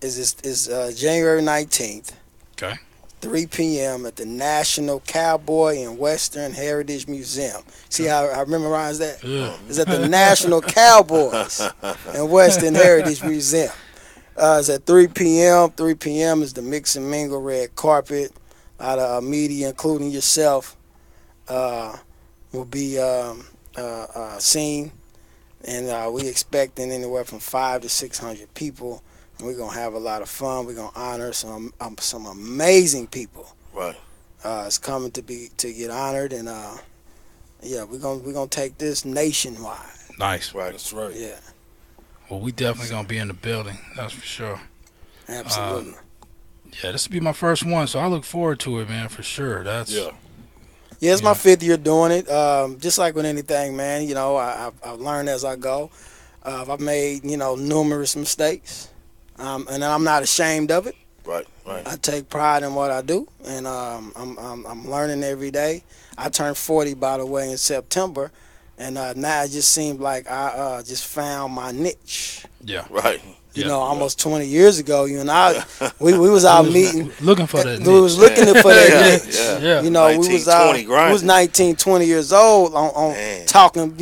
is January 19th. Okay. 3 p.m. at the National Cowboy and Western Heritage Museum. See how I memorize that? Yeah. It's at the National Cowboys and Western Heritage Museum. It's at 3 p.m. 3 p.m. is the Mix and Mingle red carpet. A lot of media, including yourself, will be seen. And we expecting anywhere from 500 to 600 people. We're going to have a lot of fun. We're going to honor some amazing people. Right. It's coming to get honored, and we're gonna take this nationwide. Nice. Right. That's right. Yeah. Well, we definitely going to be in the building. That's for sure. Absolutely. Yeah, this will be my first one, so I look forward to it, man, for sure. Yeah, it's my 5th year doing it. Just like with anything, man, I've learned as I go. I've made, numerous mistakes. And I'm not ashamed of it. Right. I take pride in what I do, and I'm learning every day. I turned 40, by the way, in September, and now it just seemed like I just found my niche. Yeah. Right. Almost 20 years ago, you and I, we was out meeting. Looking for that niche. We was looking for that niche. Yeah. We was out. We was 19, 20 years old on talking,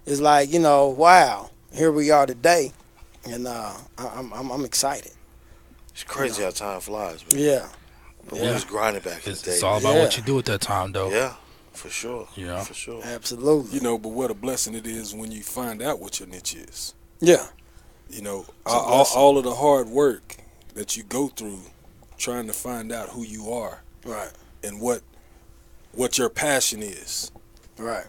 it's like, wow, here we are today. And I'm excited. It's crazy how time flies, man. Yeah. But we was grinding back in the day. It's all about what you do at that time, though. Yeah, for sure. Yeah. For sure. Absolutely. But what a blessing it is when you find out what your niche is. Yeah. All of the hard work that you go through trying to find out who you are. Right. And what your passion is. Right.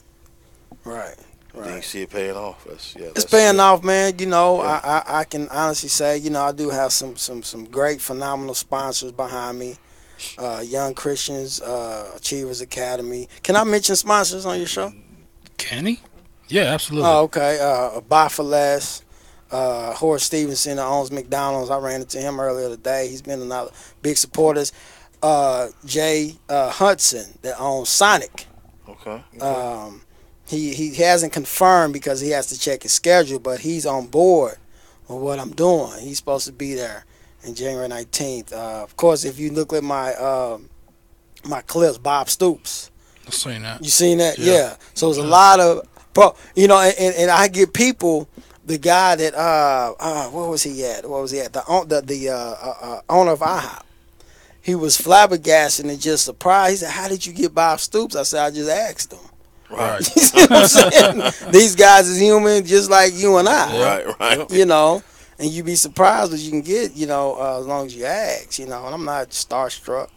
Then you see it paying off. It's paying off, man. I can honestly say, I do have some great, phenomenal sponsors behind me. Young Christians, Achievers Academy. Can I mention sponsors on your show? Can he? Yeah, absolutely. Oh, okay. Buy for Less. Horace Stevenson, that owns McDonald's. I ran into him earlier today. He's been another big supporters. Jay Hudson, that owns Sonic Okay. He hasn't confirmed because he has to check his schedule, but he's on board with what I'm doing. He's supposed to be there in January 19th. Of course, if you look at my my clips, Bob Stoops. I've seen that. You seen that? Yeah. So there's a lot of, and I get people. The guy that where was he at? The owner of IHOP. He was flabbergasted and just surprised. He said, "How did you get Bob Stoops?" I said, "I just asked him." Right. You see what I'm saying? These guys is human, just like you and I. Right. You know, and you be surprised what you can get. You know, as long as you ask. You know, and I'm not starstruck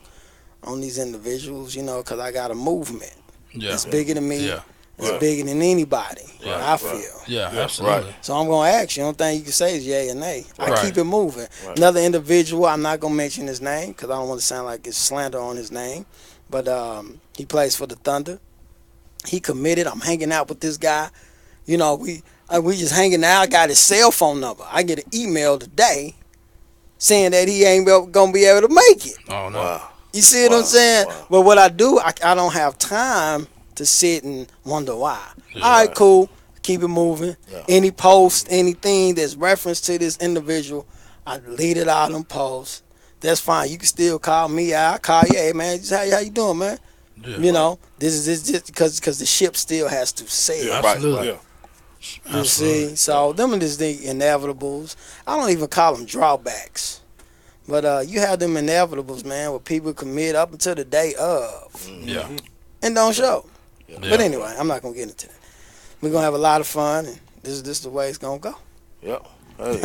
on these individuals. You know, because I got a movement. Yeah. It's bigger than me. Yeah. It's bigger than anybody. I feel. Yeah, absolutely. So I'm gonna ask you. The only thing you can say is yay or nay. I Right. keep it moving. Right. Another individual, I'm not gonna mention his name because I don't want to sound like it's slander on his name. But he plays for the Thunder. He committed. I'm hanging out with this guy. You know, we just hanging out. I got his cell phone number. I get an email today saying that he ain't gonna be able to make it. Oh no. Wow. You see what I'm saying? Wow. But what I do, I don't have time to sit and wonder why. Yeah. All right, cool. Keep it moving. Yeah. Any post, anything that's reference to this individual, I delete it out of them posts. That's fine. You can still call me. I call you. Hey, man, how you doing, man? Yeah. You know, this is just because the ship still has to sail. Yeah, Absolutely. Yeah. You see? So them are just the inevitables. I don't even call them drawbacks. But you have them inevitables, man, where people commit up until the day of Yeah. and don't show. Yeah. But anyway, I'm not going to get into that. We're going to have a lot of fun, and this is the way it's going to go. Yep. Hey.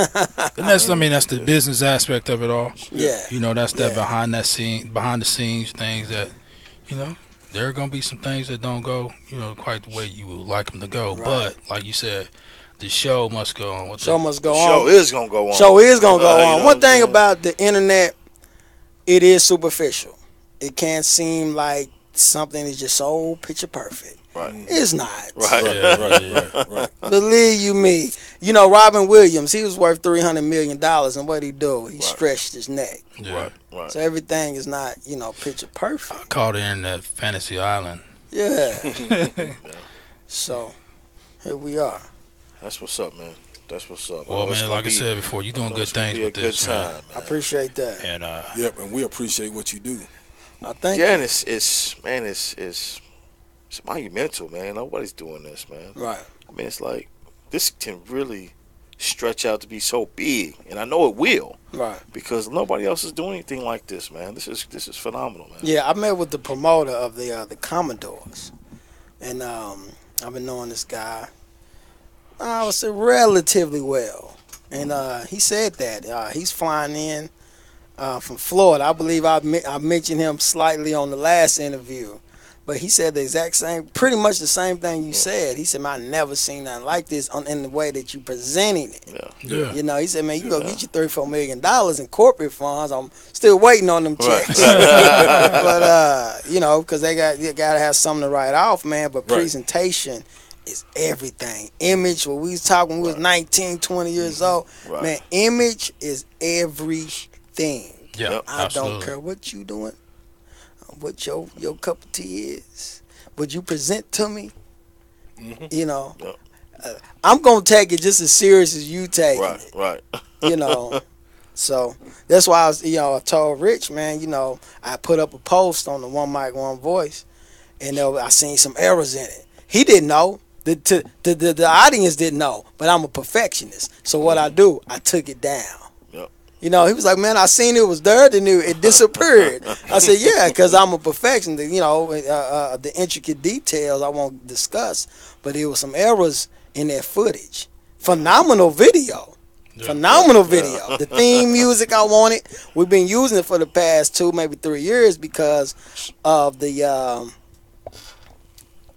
And that's the business aspect of it all. Yeah. You know, that's that Yeah. behind the scenes things that, you know, there are gonna be some things that don't go, you know, quite the way you would like them to go. Right. But like you said, the show must go on. Show must go Show on. is gonna go on. Show is going to go You on. know One what I'm thing saying? about the internet, it is superficial. It can't seem like something is just so picture perfect. Right. It's not. Right. Right. Believe you me. You know, Robin Williams, he was worth $300 million, and what he do? He stretched his neck. Yeah. Right. So everything is not, you know, picture perfect. Called it in that fantasy island. Yeah. So, here we are. That's what's up, man. That's what's up. Well, It's man, gonna like I be- said before, you're doing good it's gonna things be a with good this, man. time, I man. appreciate that. And Yep, and we appreciate what you do. I think. Yeah, and it's monumental, man. Nobody's doing this, man. Right. I mean, it's like this can really stretch out to be so big, and I know it will Right. because nobody else is doing anything like this, man. This is phenomenal, man. Yeah, I met with the promoter of the Commodores, and I've been knowing this guy. I would say relatively well, and he said that he's flying in from Florida. I believe I mentioned him slightly on the last interview, but he said the exact same, pretty much the same thing you said. He said, "Man, I never seen nothing like this in the way that you presenting it." yeah. You know, he said, "Man, you go get your $3-4 million in corporate funds. I'm still waiting on them checks." But you know, because they got to have something to write off, man. But presentation is everything. Image. When we was talking, when we was 19, 20 years old, Right. man. Image is everything. Yeah, Yep. I absolutely. don't care what you doing, what your cup of tea is, what you present to me. You know, Yep. I'm gonna take it just as serious as you take it. Right. You know, so that's why I told Rich, man, you know, I put up a post on the One Mic One Voice, and I seen some errors in it. He didn't know. The audience didn't know, but I'm a perfectionist. So what I do, I took it down. Yep. You know, he was like, "Man, I seen it was there, then it disappeared." I said, "Yeah, because I'm a perfectionist. You know, the intricate details I won't discuss, but there was some errors in that footage. Phenomenal video." Phenomenal video. The theme music I wanted. We've been using it for the past 2, maybe 3 years because of the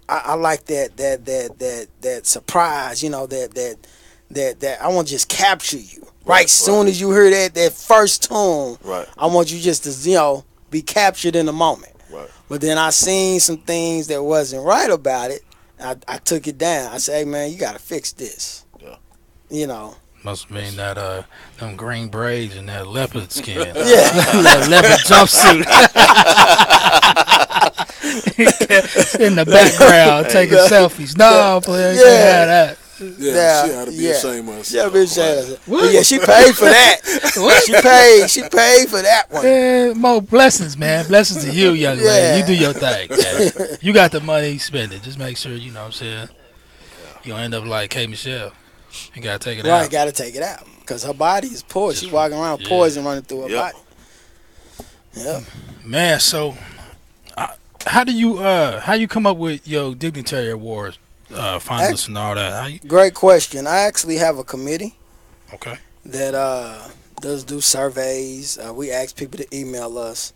I like that surprise, you know, that I want to just capture you. Right, soon as you hear that first tune, Right. I want you just to, you know, be captured in the moment. Right. But then I seen some things that wasn't right about it. I took it down. I said, "Hey man, you gotta fix this." Yeah. You know. Must mean that them green braids and that leopard skin. Yeah. That leopard jumpsuit. in the background taking selfies. No, player, you can't have that. Yeah, she ought to be ashamed of herself. Yeah, be ashamed of herself. But yeah, she paid for that. She paid for that one. Yeah, more blessings, man. Blessings to you, young lady. You do your thing, man. You got the money, spend it. Just make sure, you know what I'm saying, you don't end up like K. Michelle. You got to take it out. Right, got to take it out. Because her body is poison. She's walking around with poison running through her body. Yeah. Man, so how do you come up with your dignitary awards, finalists and all that? Great question. I actually have a committee. Okay. That does do surveys. We ask people to email us,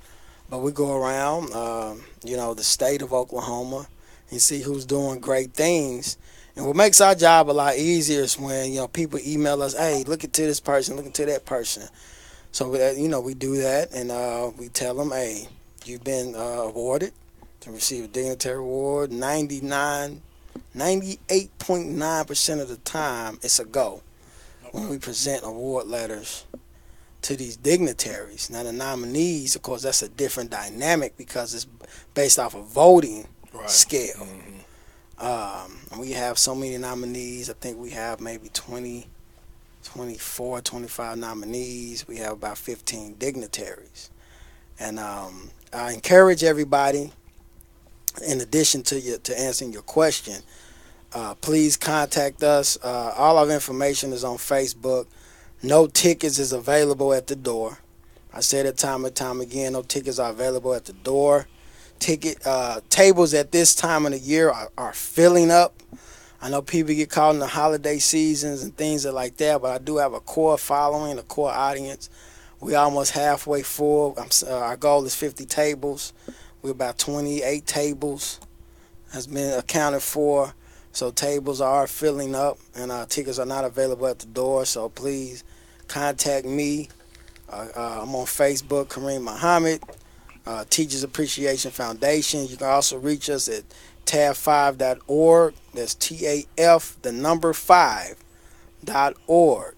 but we go around, the state of Oklahoma, and see who's doing great things. And what makes our job a lot easier is when people email us, hey, look into this person, look into that person. So we do that, and we tell them, hey, you've been awarded to receive a dignitary award. 98.9% of the time, it's a go when we present award letters to these dignitaries. Now the nominees, of course, that's a different dynamic because it's based off a voting scale. Mm-hmm. We have so many nominees. I think we have maybe 24, 25 nominees. We have about 15 dignitaries. And I encourage everybody, in addition to answering your question, please contact us. All our information is on Facebook. No tickets is available at the door. I said it time and time again, no tickets are available at the door. Tables at this time of the year are filling up. I know people get caught in the holiday seasons and things like that, but I do have a core following, a core audience. We're almost halfway full. Our goal is 50 tables. We're about 28 tables has been accounted for. So tables are filling up, and tickets are not available at the door. So please contact me. I'm on Facebook, Kareem Muhammad, Teachers Appreciation Foundation. You can also reach us at tab5.org. That's TAF5.org.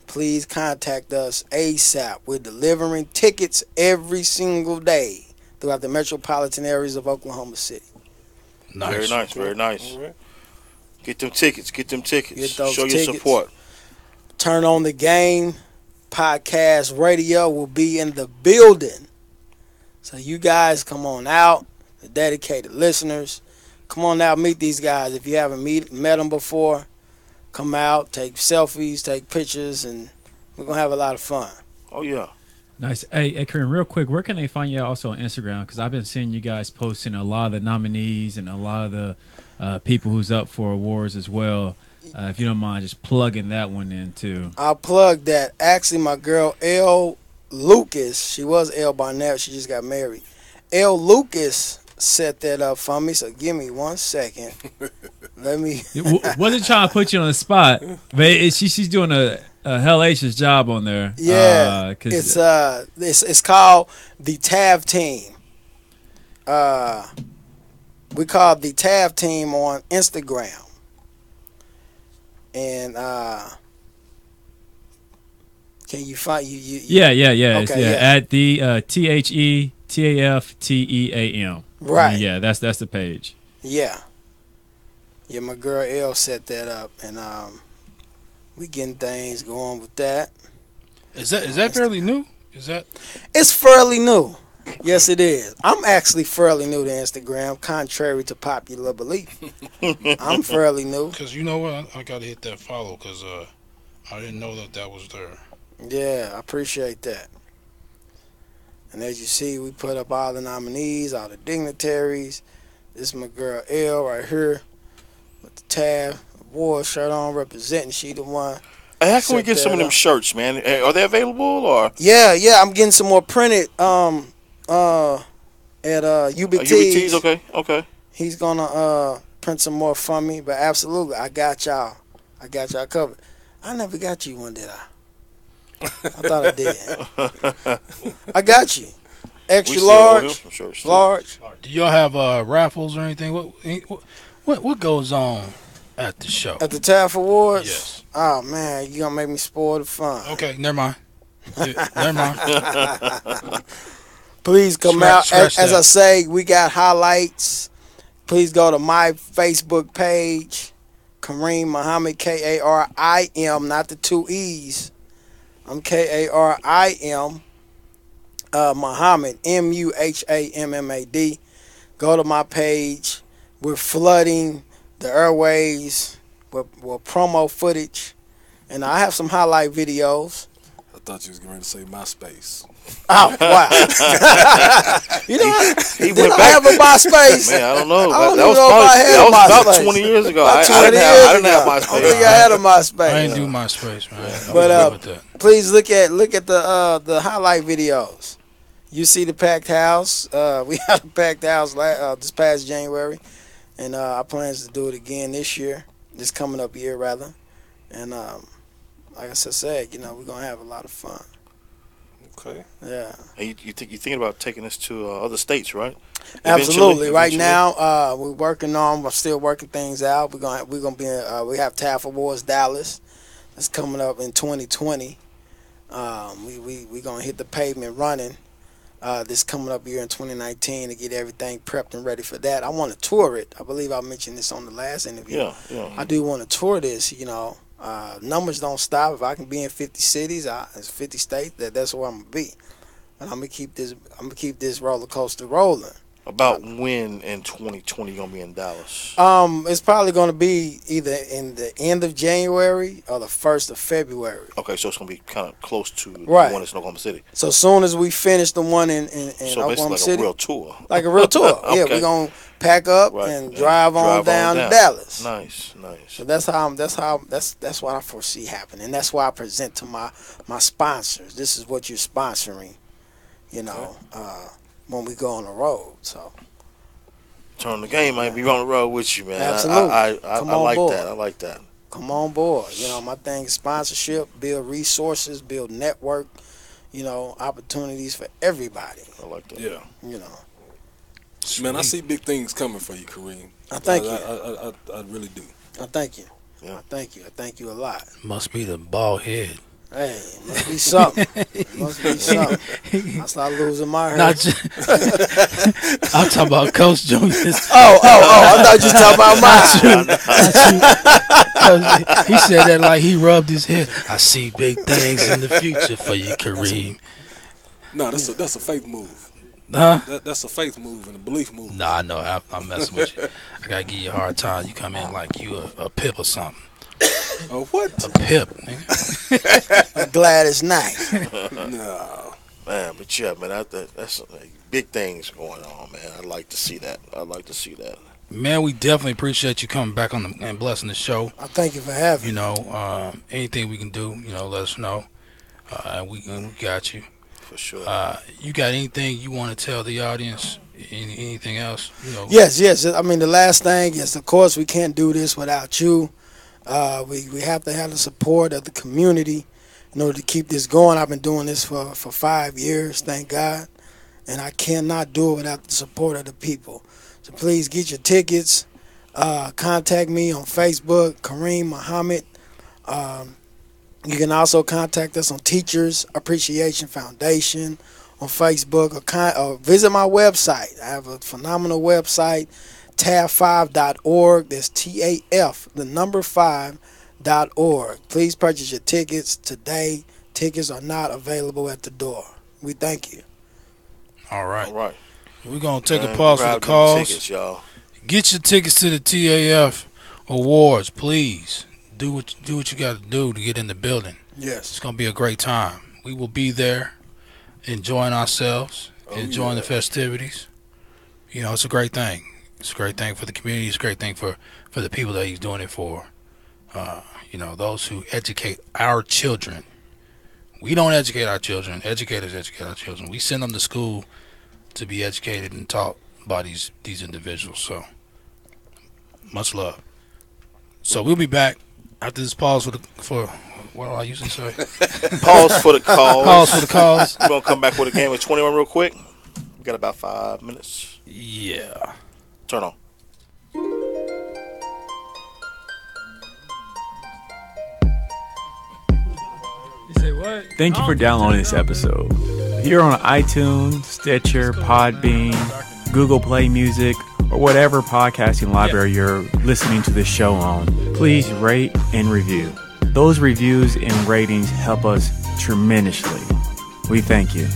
Please contact us ASAP. We're delivering tickets every single day throughout the metropolitan areas of Oklahoma City. Nice. Very nice, very nice. Right. Get them tickets. Show tickets. your support. Turn on the Game podcast radio will be in the building. So you guys come on out, the dedicated listeners. Come on out, meet these guys. If you haven't met them before, come out, take selfies, take pictures, and we're going to have a lot of fun. Oh, yeah. Nice. Hey, Kareem, real quick, where can they find you also on Instagram? Because I've been seeing you guys posting a lot of the nominees and a lot of the people who's up for awards as well. If you don't mind just plugging that one in, too. I'll plug that. Actually, my girl, L. Lucas, she was L. Barnett. She just got married. L. Lucas set that up for me, so give me 1 second. Let me. Wasn't trying to put you on the spot, but she's doing a hellacious job on there. Yeah, it's called the TAV Team. We call it the TAV Team on Instagram, and can you find you? Yeah. Okay, yeah. At the THETAFTEAM. Right. Yeah, that's the page. Yeah. Yeah, my girl L set that up, and we getting things going with that. Is that fairly new? It's fairly new. Yes, it is. I'm actually fairly new to Instagram, contrary to popular belief. I'm fairly new. Because you know what? I got to hit that follow because I didn't know that was there. Yeah, I appreciate that. And as you see, we put up all the nominees, all the dignitaries. This is my girl L right here with the TAV award shirt on, representing. She the one. Hey, how can we get some of them shirts, man? Are they available or? Yeah. I'm getting some more printed at UBT's. Okay. He's gonna print some more for me, but absolutely, I got y'all covered. I never got you one, did I? I thought I did. I got you. Extra large. Do y'all have raffles or anything? What goes on at the show? At the TAF Awards? Yes. Oh man, you gonna make me spoil the fun. Okay, never mind. Never mind. Please come out. As I say, we got highlights. Please go to my Facebook page, Kareem Muhammad, Karim, not the two E's. I'm Karim Muhammad, Muhammad. Go to my page. We're flooding the airways with promo footage, and I have some highlight videos. I thought you was going to say MySpace. Oh, wow. You know what? He Did went I back. have a MySpace? Man, I don't know. I don't that even was know if I probably, had that a was about MySpace. 20 years ago. About 20 I didn't years have ago. MySpace. I don't think I had a MySpace. I didn't do MySpace, man. But please look at the highlight videos. You see the packed house. We had a packed house this past January, and our plans to do it again this coming up year rather. And like I said, we're gonna have a lot of fun. Okay. Yeah. And you thinking about taking this to other states, right? Absolutely. Right now, we're still working things out. We're gonna be we have TAF Awards Dallas. That's coming up in 2020. We gonna hit the pavement running. This coming up here in 2019 to get everything prepped and ready for that. I want to tour it. I believe I mentioned this on the last interview. Yeah. I do want to tour this. Numbers don't stop. If I can be in 50 cities, 50 states, that's where I'm gonna be. And I'm gonna keep this roller coaster rolling. About when in 2020 you're gonna be in Dallas? It's probably gonna be either in the end of January or the 1st of February. Okay, so it's gonna be kind of close to the Right. one that's in Oklahoma City. So as soon as we finish the one in So Oklahoma basically like City, a real tour. like a real tour. Okay. Yeah, we're gonna pack up and drive on down to Dallas. Nice. So that's what I foresee happening. And that's why I present to my sponsors. This is what you're sponsoring, when we go on the road. So Turn the game, I be on the road with you, man. Absolutely. I like board. that. I like that. Come on board. My thing is sponsorship, build resources, build network, opportunities for everybody. I like that. Yeah. Sweet. Man, I see big things coming for you, Kareem. I thank you. I really do. I thank you. Yeah. I thank you. I thank you a lot. Must be the bald head. Hey, must be something. I start losing my hair. Not just, I'm talking about Coach Julius. Oh! I thought you were talking about mine. He said that like he rubbed his head. I see big things in the future for you, Kareem. No, that's a faith move. Huh? That's a faith move and a belief move. Nah, I know. I'm messing with you. I gotta give you a hard time. You come in like you a pip or something. Oh, what? A pip, nigga. I'm glad it's not. No. Man, but yeah, man, that's big things going on, man. I'd like to see that. Man, we definitely appreciate you coming back on and blessing the show. I thank you for having me. Anything we can do, let us know. We got you. For sure. You got anything you want to tell the audience? Anything else? Yes. I mean, the last thing is, of course, we can't do this without you. We have to have the support of the community in order to keep this going. I've been doing this for 5 years, thank God, and I cannot do it without the support of the people. So please get your tickets. Contact me on Facebook, Kareem Muhammad. You can also contact us on Teachers Appreciation Foundation on Facebook, or visit my website. I have a phenomenal website, TAF5.org. That's TAF, the number 5.org. Please purchase your tickets today. Tickets are not available at the door. We thank you. All right. We're going to take a Man, pause for the calls. Tickets, y'all. Get your tickets to the TAF Awards, please. Do what you got to do to get in the building. Yes. It's going to be a great time. We will be there enjoying ourselves, enjoying the festivities. It's a great thing. It's a great thing for the community. It's a great thing for the people that he's doing it for. Those who educate our children. We don't educate our children. Educators educate our children. We send them to school to be educated and taught by these individuals. So, much love. So we'll be back after this pause for what do I usually say? Pause for the calls. Pause for the calls. We're going to come back with a game of 21 real quick. We got about 5 minutes. Yeah. Turn on. Thank you for downloading this episode. If you're on iTunes, Stitcher, Podbean, Google Play Music, or whatever podcasting library you're listening to this show on, please rate and review. Those reviews and ratings help us tremendously. We thank you.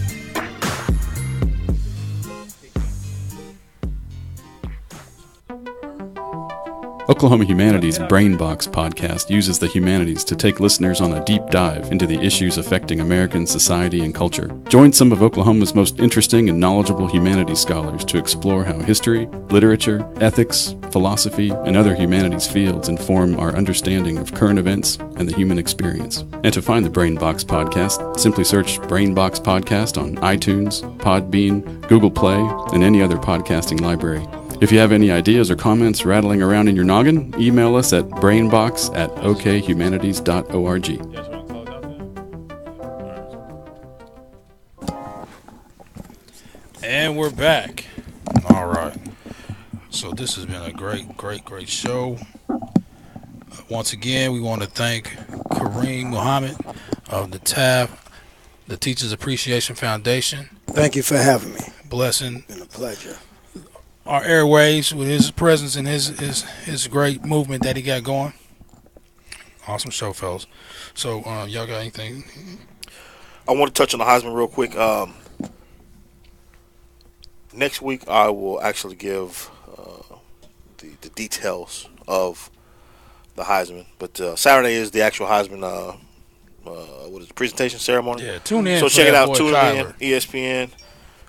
Oklahoma Humanities Brain Box podcast uses the humanities to take listeners on a deep dive into the issues affecting American society and culture. Join some of Oklahoma's most interesting and knowledgeable humanities scholars to explore how history, literature, ethics, philosophy, and other humanities fields inform our understanding of current events and the human experience. And to find the Brain Box podcast, simply search Brain Box Podcast on iTunes, Podbean, Google Play, and any other podcasting library. If you have any ideas or comments rattling around in your noggin, email us at brainbox@okhumanities.org. And we're back. All right. So this has been a great show. Once again, we want to thank Kareem Muhammad of the TAF, the Teachers Appreciation Foundation. Thank you for having me. Blessing. It's been a pleasure. Our airways with his presence and his great movement that he got going. Awesome show, fellas. So, y'all got anything? I want to touch on the Heisman real quick. Next week, I will actually give the details of the Heisman. But Saturday is the actual Heisman presentation ceremony. Yeah, tune in. So check it out. Tune in, ESPN.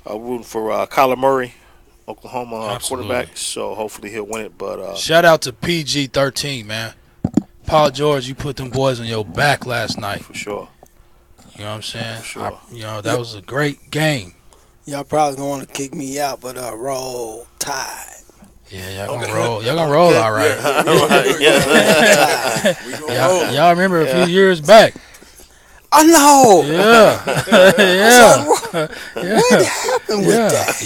Rooting for Kyler Murray, Oklahoma quarterback. So hopefully he'll win it. But shout out to PG-13, man. Paul George, you put them boys on your back last night. For sure. You know what I'm saying? For sure. That was a great game. Y'all probably gonna want to kick me out, but Roll Tide. Yeah, y'all gonna roll. Y'all gonna roll all right. Y'all remember a few years back. I know. Yeah. What happened with that?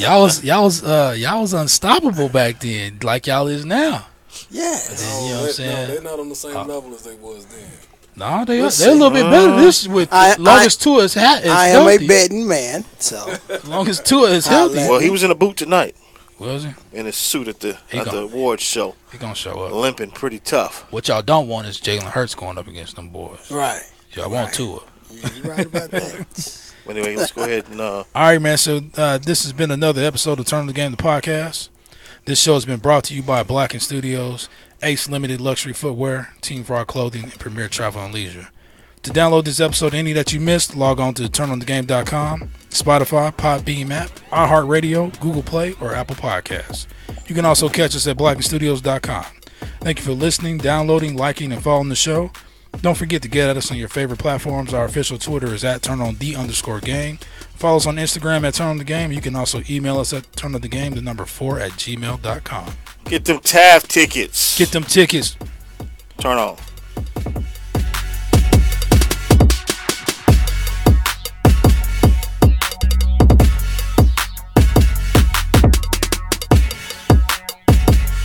Y'all was unstoppable back then, like y'all is now. Yes. You know what I'm saying? They're not on the same level as they was then. No, they're a little bit better. This with longest Tua is healthy. I am a betting man, so longest Tua is healthy. Well, he was in a boot tonight. Was he? In his suit at the awards show. He gonna show up. Limping pretty tough. What y'all don't want is Jalen Hurts going up against them boys. Right. Y'all want Tua. Yeah, you're right about that. Anyway, let's go ahead and all right, man. So this has been another episode of Turn the Game, the podcast. This show has been brought to you by Blacken Studios, Ace Limited Luxury Footwear, Team Frogg Clothing, and Premier Travel and Leisure. To download this episode, any that you missed, log on to turnonthegame.com, Spotify, Podbean app, iHeartRadio, Google Play, or Apple Podcasts. You can also catch us at blackenstudios.com. Thank you for listening, downloading, liking, and following the show. Don't forget to get at us on your favorite platforms. Our official Twitter is at @turnonthe_game. Follow us on Instagram at @turnonthegame. You can also email us at turnonthegame4@gmail.com. get them TAF tickets. Get them tickets. Turn on.